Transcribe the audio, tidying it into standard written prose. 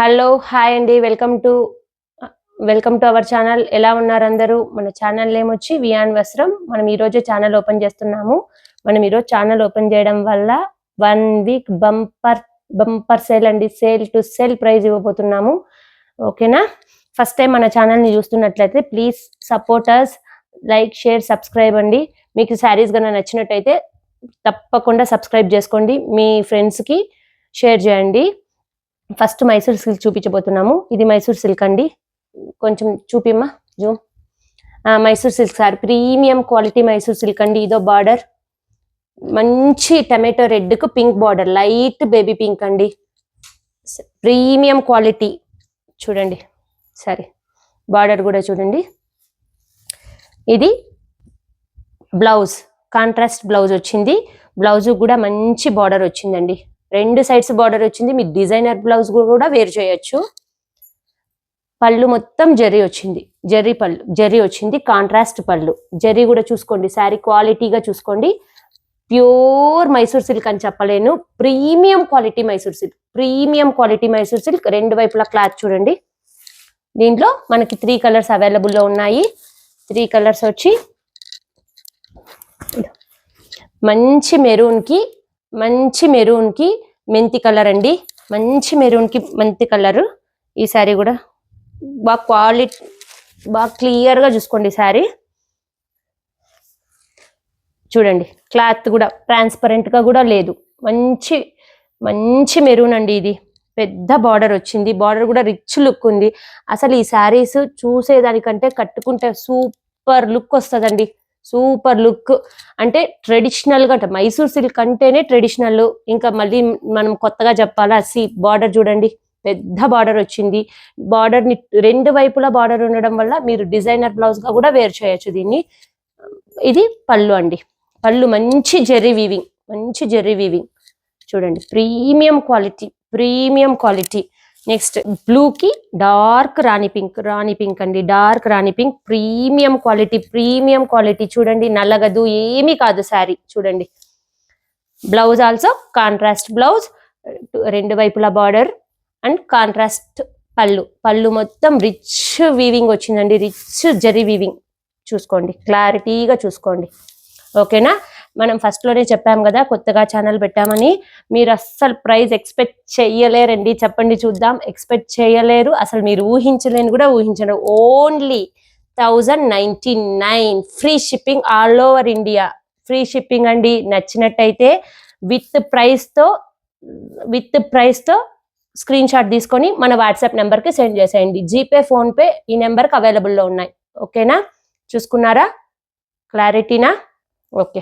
Hello hi అండి welcome to our channel. ఎలా ఉన్నారు అందరూ? మన ఛానల్ నేమ్ వచ్చి వియాన్ వస్త్రం. మనం ఈరోజు ఛానల్ ఓపెన్ చేస్తున్నాము. మనం ఈరోజు ఛానల్ ఓపెన్ చేయడం వల్ల 1 వీక్ బంపర్ సేల్ అండి, సేల్ టు సేల్ ప్రైజ్ ఇవ్వబోతున్నాము. ఓకేనా? ఫస్ట్ టైం మన ఛానల్ని చూస్తున్నట్లయితే please support us, like share subscribe అండి. మీకు శారీస్ కన్నా నచ్చినట్టయితే తప్పకుండా సబ్స్క్రైబ్ చేసుకోండి, మీ ఫ్రెండ్స్కి షేర్ చేయండి. ఫస్ట్ మైసూర్ సిల్క్ చూపించబోతున్నాము. ఇది మైసూర్ సిల్క్ అండి, కొంచెం చూపిమ్మా zoom. Mysore silk sir, premium quality Mysore silk అండి. ఇదో బార్డర్ మంచి టమాటో రెడ్ కు pink border, light baby pink అండి. ప్రీమియం క్వాలిటీ చూడండి. సరే, బార్డర్ కూడా చూడండి. ఇది బ్లౌజ్, కాంట్రాస్ట్ బ్లౌజ్ వచ్చింది. బ్లౌజ్ కూడా మంచి బార్డర్ వచ్చిందండి, 2 సైడ్స్ బార్డర్ వచ్చింది. మీరు డిజైనర్ బ్లౌజ్ కూడా వేరు చేయొచ్చు. పళ్ళు మొత్తం జరీ వచ్చింది, జరీ వచ్చింది, కాంట్రాస్ట్ పళ్ళు. జరీ కూడా చూసుకోండి, శారీ క్వాలిటీగా చూసుకోండి. ప్యూర్ మైసూర్ సిల్క్ అని చెప్పలేను, premium quality Mysore silk, premium quality Mysore silk. 2 వైపులా క్లాత్ చూడండి. దీంట్లో మనకి 3 కలర్స్ అవైలబుల్లో ఉన్నాయి. 3 కలర్స్ వచ్చి మంచి మెరూన్ కి మెంతి కలర్ అండి. మంచి మెరూన్ కి మెంతి కలర్. ఈ శారీ కూడా బాగా క్వాలిటీ, బాగా క్లియర్ గా చూసుకోండి. శారీ చూడండి, క్లాత్ కూడా ట్రాన్స్పరెంట్ గా కూడా లేదు. మంచి మెరూన్ అండి. ఇది పెద్ద బార్డర్ వచ్చింది, బార్డర్ కూడా రిచ్ లుక్ ఉంది. అసలు ఈ శారీస్ చూసేదానికంటే కట్టుకుంటే సూపర్ లుక్ వస్తుందండి. సూపర్ లుక్ అంటే ట్రెడిషనల్ గా, మైసూర్ సిల్క్ అంటేనే ట్రెడిషనల్. ఇంకా మళ్ళీ మనం కొత్తగా చెప్పాలా? బార్డర్ చూడండి, పెద్ద బార్డర్ వచ్చింది. బార్డర్ ని 2 వైపులా బార్డర్ ఉండడం వల్ల మీరు డిజైనర్ బ్లౌజ్ గా కూడా వేర్ చేయొచ్చు దీన్ని. ఇది పళ్ళు అండి. పళ్ళు మంచి జెర్రీ వీవింగ్ చూడండి. Premium quality. నెక్స్ట్ బ్లూ కి డార్క్ రాణి పింక్ అండి, డార్క్ రాణి పింక్. ప్రీమియం క్వాలిటీ చూడండి. నల్లగదు, ఏమీ కాదు శారీ చూడండి. బ్లౌజ్ ఆల్సో కాంట్రాస్ట్ బ్లౌజ్, 2 వైపులా బార్డర్ అండ్ కాంట్రాస్ట్ పళ్ళు మొత్తం రిచ్ వీవింగ్ వచ్చిందండి, రిచ్ జరీ వీవింగ్. చూసుకోండి, క్లారిటీగా చూసుకోండి. ఓకేనా? మనం ఫస్ట్ లోనే చెప్పాం కదా కొత్తగా ఛానల్ పెట్టామని. మీరు అస్సలు ప్రైస్ ఎక్స్పెక్ట్ చెయ్యలేరండి. చెప్పండి చూద్దాం. ఎక్స్పెక్ట్ చేయలేరు, అసలు మీరు ఊహించలేని కూడా ఊహించరు. Only 1099 free shipping all over India. Free shipping అండి. నచ్చినట్టయితే విత్ ప్రైస్ తో స్క్రీన్ షాట్ తీసుకొని మన వాట్సాప్ నెంబర్ కి సెండ్ చేసేయండి. జీపే, ఫోన్ పే ఈ నెంబర్ కి అవైలబుల్లో ఉన్నాయి. ఓకేనా? చూసుకున్నారా? క్లారిటీనా? ఓకే.